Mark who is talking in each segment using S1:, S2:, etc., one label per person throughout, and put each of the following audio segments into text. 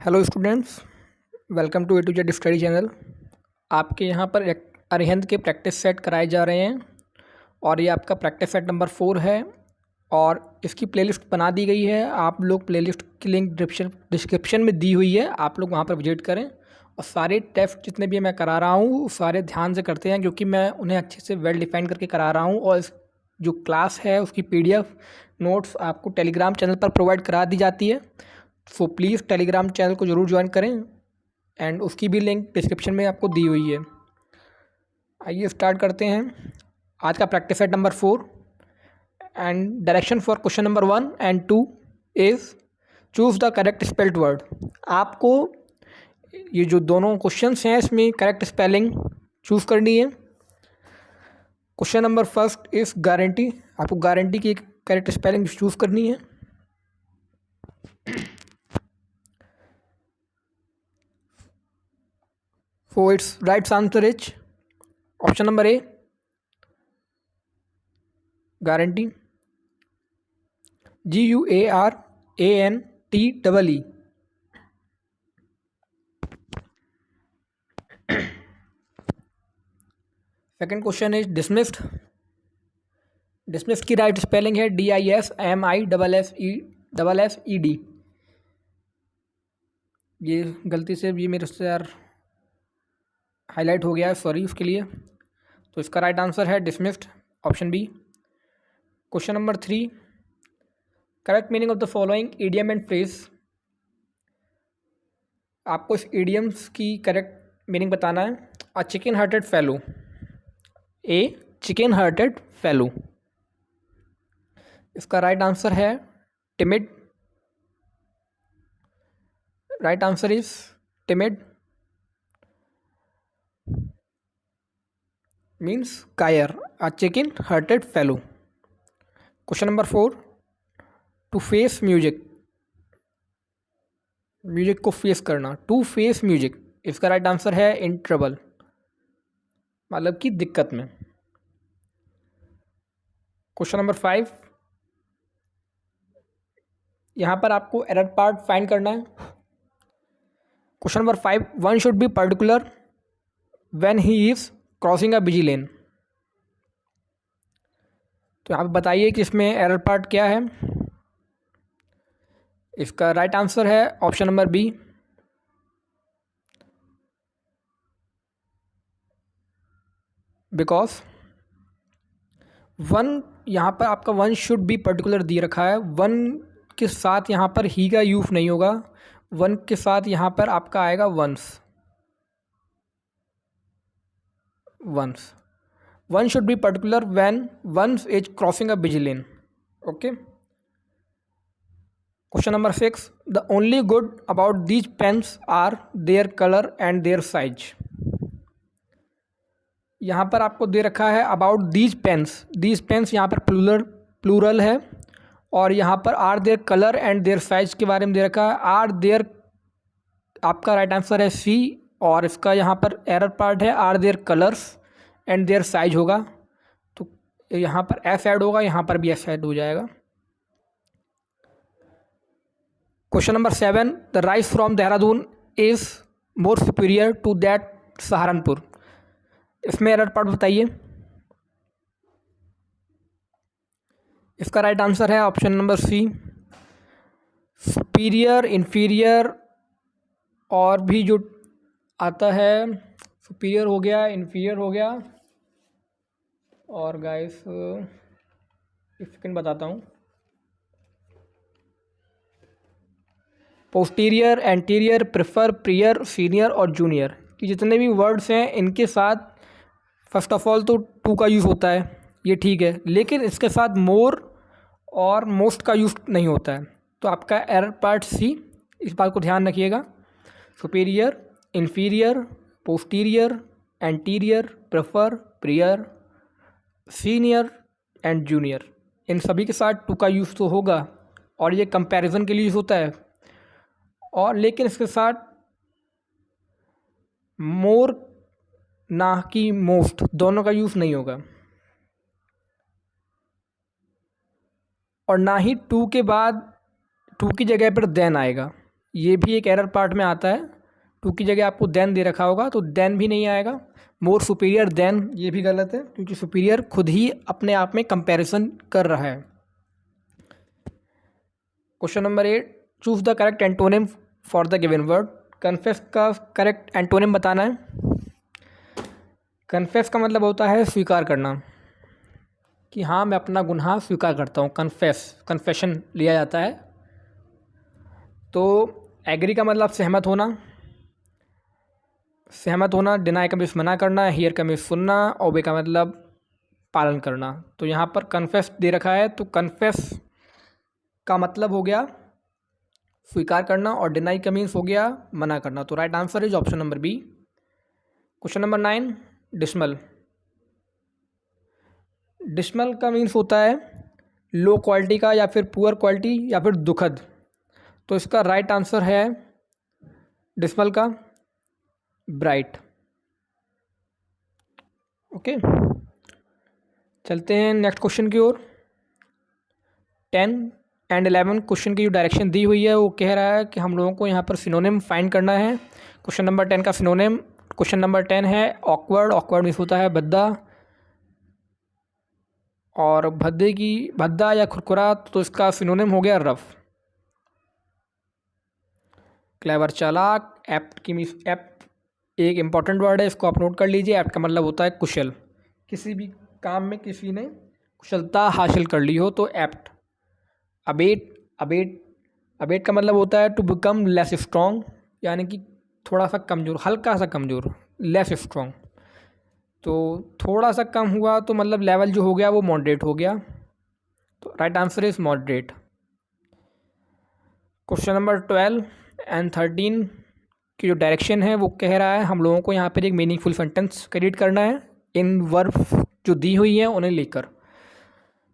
S1: Hello students, welcome to A to Z study channel. आपके यहाँ पर अरिहंत के प्रैक्टिस सेट कराए जा रहे हैं और ये आपका प्रैक्टिस सेट नंबर 4 है और इसकी प्लेलिस्ट बना दी गई है। आप लोग प्लेलिस्ट की लिंक डिस्क्रिप्शन में दी हुई है, आप लोग वहाँ पर विजिट करें और सारे टेस्ट जितने भी मैं करा रहा हूँ सारे ध्यान से करते हैं, क्योंकि मैं उन्हें अच्छे से वेल डिफाइन करके करा रहा हूँ। और जो क्लास है उसकी PDF नोट्स आपको टेलीग्राम चैनल पर प्रोवाइड करा दी जाती है। सो प्लीज़ टेलीग्राम चैनल को ज़रूर ज्वाइन करें एंड उसकी भी लिंक डिस्क्रिप्शन में आपको दी हुई है। आइए स्टार्ट करते हैं आज का practice set number 4 and direction for question number 1 and 2 is choose the correct spelled word. आपको ये जो दोनों क्वेश्चंस हैं इसमें करेक्ट स्पेलिंग चूज़ करनी है। Question number first is guarantee. आपको गारंटी की करेक्ट स्पेलिंग चूज़ करनी है। So its right answer is option number A, guarantee. GUARANTEE. Second question is dismissed. Dismissed की राइट स्पेलिंग है DISMISSED। ये गलती से ये मेरे से यार हाईलाइट हो गया है, सॉरी उसके लिए। तो इसका राइट आंसर है dismissed, option B. Question number 3, correct meaning of the following idiom and phrase. आपको इस इडियम्स की करेक्ट मीनिंग बताना है। A chicken hearted fellow, a chicken hearted fellow. इसका राइट आंसर है timid. Right answer is timid means कायर, a chicken hearted fellow. Question number 4, to face music. Music को face करना, टू फेस म्यूजिक। इसका right answer है in trouble, मतलब कि दिक्कत में। क्वेश्चन नंबर 5, यहाँ पर आपको एरर पार्ट फाइंड करना है। Question number 5, one should be particular when he is crossing a busy lane. तो आप बताइए कि इसमें एरर पार्ट क्या है। इसका राइट आंसर है option number B, because one, यहाँ पर आपका वन शुड बी पर्टिकुलर दे रखा है। वन के साथ यहाँ पर ही का यूज नहीं होगा, वन के साथ यहाँ पर आपका आएगा once. Once, one should be particular when once is crossing a busy lane. Okay. Question number 6, the only good about these pens are their colour and their size. यहाँ पर आपको दे रखा है about these pens. These pens यहाँ पर plural है और यहाँ पर are their colour and their size के बारे में दे रखा है। आर देयर आपका राइट आंसर है सी, और इसका यहाँ पर एरर पार्ट है are their colours and their size होगा। तो यहाँ पर एस ऐड होगा, यहाँ पर भी एस ऐड हो जाएगा। Question number 7, the rice from Dehradun is more superior to that Saharanpur. इसमें एरर पार्ट बताइए। इसका राइट आंसर है option number C, superior, inferior और भी जो आता है, सुपीरियर हो गया, इन्फीरियर हो गया, और गाइस एक सेकंड बताता हूँ। Posterior, anterior, prefer, prior, senior और जूनियर, कि जितने भी वर्ड्स हैं इनके साथ फर्स्ट ऑफ ऑल तो टू का यूज़ होता है, ये ठीक है, लेकिन इसके साथ मोर और मोस्ट का यूज़ नहीं होता है। तो आपका एरर पार्ट सी, इस बात को ध्यान रखिएगा। Superior, inferior, posterior, anterior, prefer, prior, senior and junior, इन सभी के साथ टू का यूज़ तो होगा और ये कंपैरिजन के लिए यूज़ होता है, और लेकिन इसके साथ मोर ना कि मोस्ट दोनों का यूज़ नहीं होगा, और ना ही टू के बाद टू की जगह पर देन आएगा। ये भी एक एरर पार्ट में आता है, टू की जगह आपको देन दे रखा होगा तो देन भी नहीं आएगा। मोर सुपीरियर देन, ये भी गलत है क्योंकि सुपीरियर खुद ही अपने आप में कंपैरिजन कर रहा है। Question number 8, choose the correct antonym for the given word. Confess का करेक्ट एंटोनिम बताना है। कन्फेस का मतलब होता है स्वीकार करना, कि हाँ मैं अपना गुनाह स्वीकार करता हूँ। कन्फेशन लिया जाता है। तो एग्री का मतलब सहमत होना, डिनाई का मीन्स मना करना, हियर का मीन्स सुनना, ओबे का मतलब पालन करना। तो यहाँ पर कन्फेस दे रखा है, तो कन्फेस का मतलब हो गया स्वीकार करना और डिनाई का मीन्स हो गया मना करना। तो right answer is option number B. Question number 9, dismal. Dismal का मीन्स होता है लो क्वालिटी का, या फिर पुअर क्वालिटी, या फिर दुखद। तो इसका राइट आंसर है डिसमल का ब्राइट। ओके, चलते हैं नेक्स्ट क्वेश्चन की ओर। 10 एंड 11 क्वेश्चन की जो डायरेक्शन दी हुई है वो कह रहा है कि हम लोगों को यहाँ पर सिनोनिम फाइंड करना है। क्वेश्चन नंबर 10 का सिनोनिम, क्वेश्चन नंबर 10 है ऑकवर्ड। ऑकवर्ड मीन्स होता है भद्दा, और भद्दा या खुरखुरा, तो इसका सिनोनिम हो गया रफ। क्लेवर चालाक, एप्ट की मीन्स एप्ट एक इम्पॉर्टेंट वर्ड है, इसको आप नोट कर लीजिए। एप्ट का मतलब होता है कुशल, किसी भी काम में किसी ने कुशलता हासिल कर ली हो तो एप्ट। अबेट का मतलब होता है टू बिकम लेस स्ट्रॉन्ग, यानी कि थोड़ा सा कमज़ोर, हल्का सा कमज़ोर, लेस स्ट्रॉन्ग। तो थोड़ा सा कम हुआ तो मतलब लेवल जो हो गया वो मॉडरेट हो गया। तो right answer is moderate. Question number 12 and 13 की जो डायरेक्शन है वो कह रहा है हम लोगों को यहाँ पर एक मीनिंगफुल सेंटेंस क्रिएट करना है इन वर्ब जो दी हुई है उन्हें लेकर।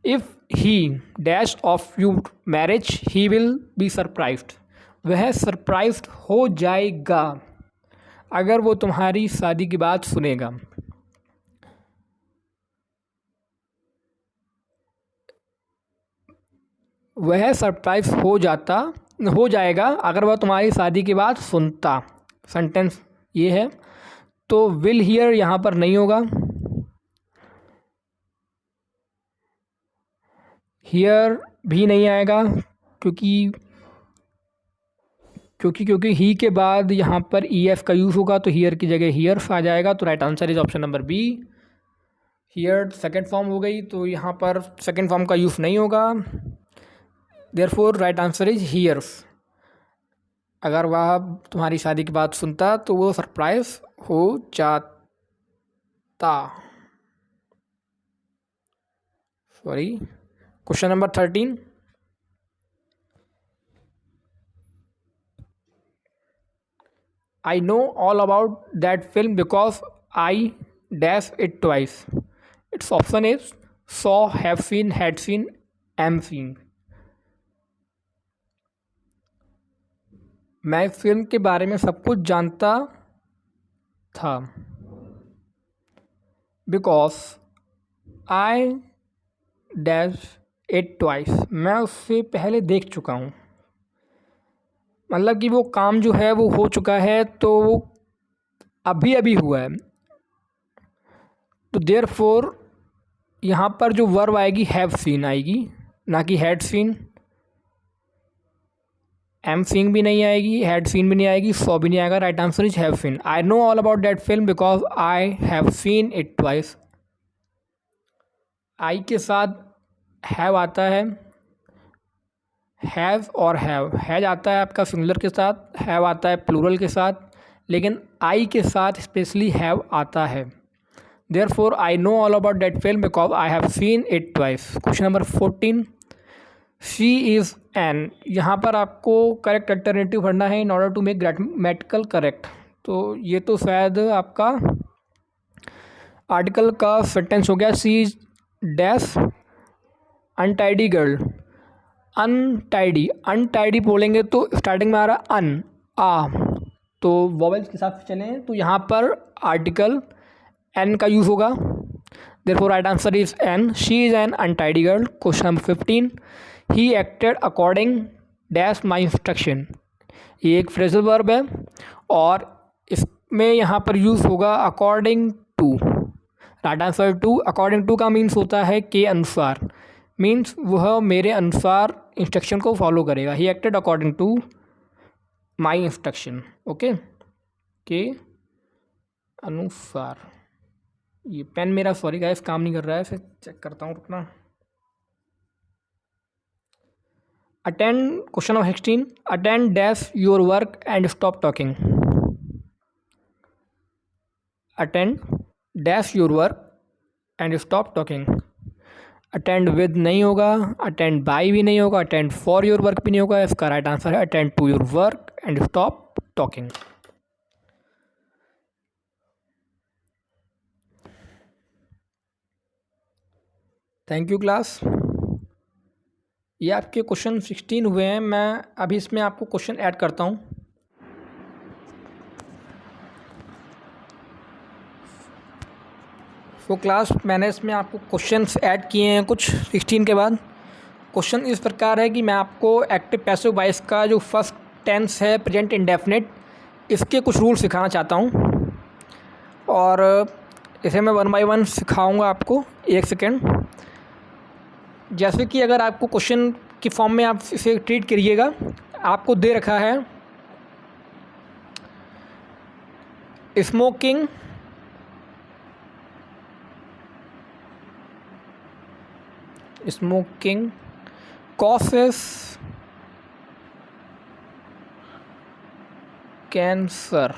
S1: If he dash of you marriage he will be surprised. वह सरप्राइज्ड हो जाएगा अगर वो तुम्हारी शादी की बात सुनेगा। वह सरप्राइज हो जाएगा अगर वह तुम्हारी शादी की बात सुनता। सेंटेंस ये है। तो विल हियर यहाँ पर नहीं होगा, हियर भी नहीं आएगा, क्योंकि ही के बाद यहाँ पर ई एफ का यूज़ होगा, तो हियर की जगह हियर्स आ जाएगा। तो right answer is option number B. Hear second form हो गई, तो यहाँ पर सेकंड फॉर्म का यूज़ नहीं होगा। Therefore right answer is hears. अगर वह तुम्हारी शादी की बात सुनता तो वो सरप्राइज हो जाता। Sorry. Question number 13, I know all about that film because I dash it twice. Its option is saw, have seen, had seen, am seeing. मैं इस फिल्म के बारे में सब कुछ जानता था because I dash it twice. मैं उससे पहले देख चुका हूँ, मतलब कि वो काम जो है वो हो चुका है, तो वो अभी हुआ है। तो देयरफॉर यहाँ पर जो वर्ब आएगी हैव सीन आएगी, ना कि हैड सीन। एम सीइंग भी नहीं आएगी, हैड सीन भी नहीं आएगी, सॉ भी नहीं आएगा। Right answer is have seen. I know all about that film because I have seen it twice. I के साथ हैव आता है, हैव और हैज आता है आपका सिंगुलर के साथ, हैव आता है प्लूरल के साथ, लेकिन आई के साथ स्पेशली हैव आता है। Therefore I know all about that film because I have seen it twice. Question number 14, she is an. यहाँ पर आपको करेक्ट अल्टरनेटिव भरना है in order to make grammatical correct. तो ये तो शायद आपका आर्टिकल का सेंटेंस हो गया। She is dash untidy girl. Untidy बोलेंगे तो स्टार्टिंग में आ रहा आ, तो वॉवेल्स के साथ चलें तो यहाँ पर आर्टिकल एन का यूज़ होगा। Therefore right answer is an. She is N untidy girl. Question number 15, he acted according dash my instruction. ये एक फ्रेजल वर्ब है और इसमें यहाँ पर यूज़ होगा according to. Right answer to. According to का मीन्स होता है के अनुसार, मीन्स वह मेरे अनुसार इंस्ट्रक्शन को फॉलो करेगा। He acted according to my instruction. Okay, के अनुसार। ये पेन मेरा सॉरी गाइस काम नहीं कर रहा है, फिर चेक करता हूँ, रुकना। Attend question number 16, attend dash your work and stop talking. Attend dash your work and stop talking. Attend with नहीं होगा, अटेंड बाय भी नहीं होगा, अटेंड फॉर योर वर्क भी नहीं होगा। इसका राइट आंसर है attend to your work and stop talking. Thank you class. ये आपके क्वेश्चन 16 हुए हैं। मैं अभी इसमें आपको क्वेश्चन ऐड करता हूँ। तो क्लास मैंने इसमें आपको क्वेश्चंस ऐड किए हैं कुछ 16 के बाद। क्वेश्चन इस प्रकार है कि मैं आपको एक्टिव पैसिव वॉइस का जो फर्स्ट टेंस है प्रेजेंट इंडेफिनिट, इसके कुछ रूल सिखाना चाहता हूँ और इसे मैं 1 बाय 1 सिखाऊंगा आपको। एक सेकेंड। जैसे कि अगर आपको क्वेश्चन की फॉर्म में आप इसे ट्रीट करिएगा, आपको दे रखा है smoking causes cancer.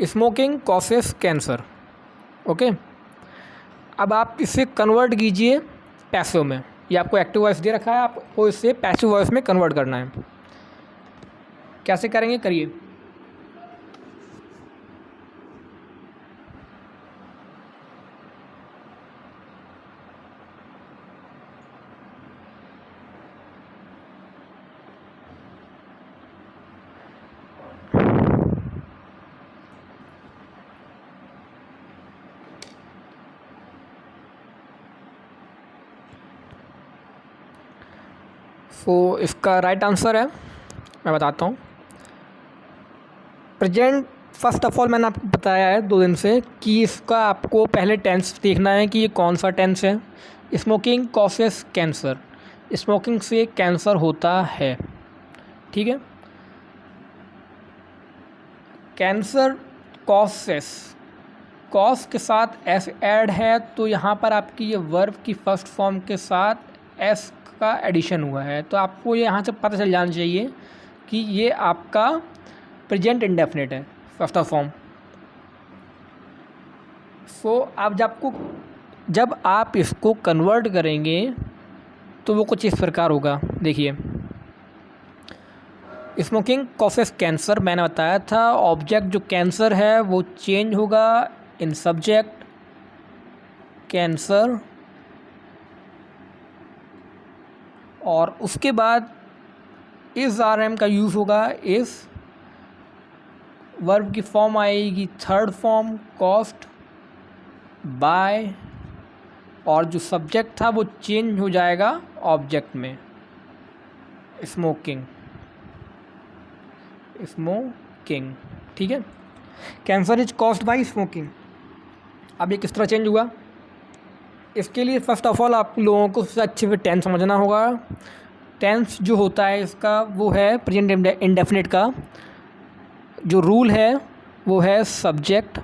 S1: Smoking causes cancer. Okay, अब आप इसे कन्वर्ट कीजिए पैसिव में। ये आपको एक्टिव वॉइस दे रखा है, आपको इसे पैसिव वॉइस में कन्वर्ट करना है। कैसे करेंगे, करिए। सो इसका राइट आंसर है, मैं बताता हूँ। प्रेजेंट फर्स्ट ऑफ ऑल मैंने आपको बताया है 2 दिन से कि इसका आपको पहले टेंस देखना है कि ये कौन सा टेंस है। स्मोकिंग कॉसेस कैंसर, स्मोकिंग से कैंसर होता है, ठीक है। कैंसर कॉसेस, कॉस के साथ एस ऐड है, तो यहाँ पर आपकी ये वर्ब की फर्स्ट फॉर्म के साथ एस का एडिशन हुआ है। तो आपको ये यहाँ से पता चल जाना चाहिए कि ये आपका प्रेजेंट इंडेफिनिट है, फर्स्ट ऑफ फॉर्म। सो अब जब आप इसको कन्वर्ट करेंगे तो वो कुछ इस प्रकार होगा। देखिए, स्मोकिंग कॉसेस कैंसर मैंने बताया था, ऑब्जेक्ट जो कैंसर है वो चेंज होगा इन सब्जेक्ट कैंसर, और उसके बाद इस RM का यूज़ होगा। इस वर्ब की फॉर्म आएगी थर्ड फॉर्म कॉस्ट बाय, और जो सब्जेक्ट था वो चेंज हो जाएगा ऑब्जेक्ट में स्मोकिंग, ठीक है। Cancer is caused by smoking. अब ये किस तरह चेंज हुआ, इसके लिए फ़र्स्ट ऑफ ऑल आप लोगों को सबसे अच्छे से टेंस समझना होगा। टेंस जो होता है इसका वो है प्रेजेंट इंडेफिनिट का जो रूल है वो है सब्जेक्ट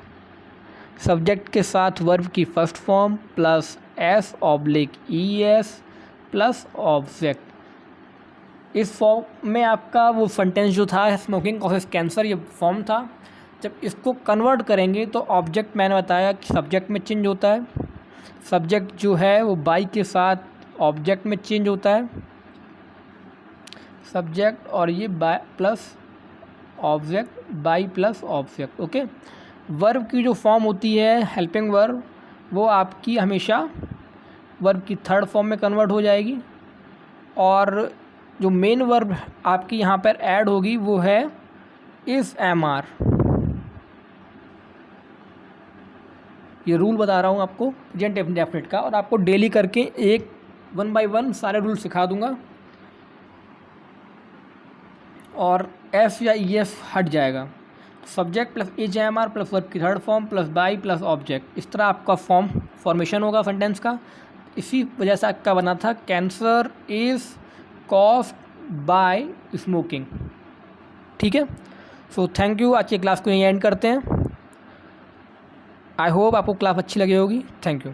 S1: के साथ वर्ब की first form plus S/ES plus object. इस फॉर्म में आपका वो सेंटेंस जो था स्मोकिंग कॉसेस कैंसर, ये फॉर्म था। जब इसको कन्वर्ट करेंगे तो ऑब्जेक्ट मैंने बताया कि सब्जेक्ट में चेंज होता है, सब्जेक्ट जो है वो बाई के साथ ऑब्जेक्ट में चेंज होता है, सब्जेक्ट और ये by plus object, by plus object. Okay, verb की जो फॉर्म होती है हेल्पिंग वर्ब वो आपकी हमेशा वर्ब की थर्ड फॉर्म में कन्वर्ट हो जाएगी, और जो मेन वर्ब आपकी यहाँ पर ऐड होगी वो है इस MR। ये रूल बता रहा हूँ आपको प्रेजेंट इंडेफिनिट का, और आपको डेली करके 1 बाय 1 सारे रूल सिखा दूंगा। और एस या ई एस हट जाएगा। Subject plus HIMR plus verb की third form plus by plus object, इस तरह आपका फॉर्मेशन होगा सेंटेंस का। इसी वजह से आपका बना था cancer is caused by smoking. ठीक है, सो थैंक यू। आज की क्लास को यहीं एंड करते हैं। आई होप आपको क्लास अच्छी लगी होगी। Thank you.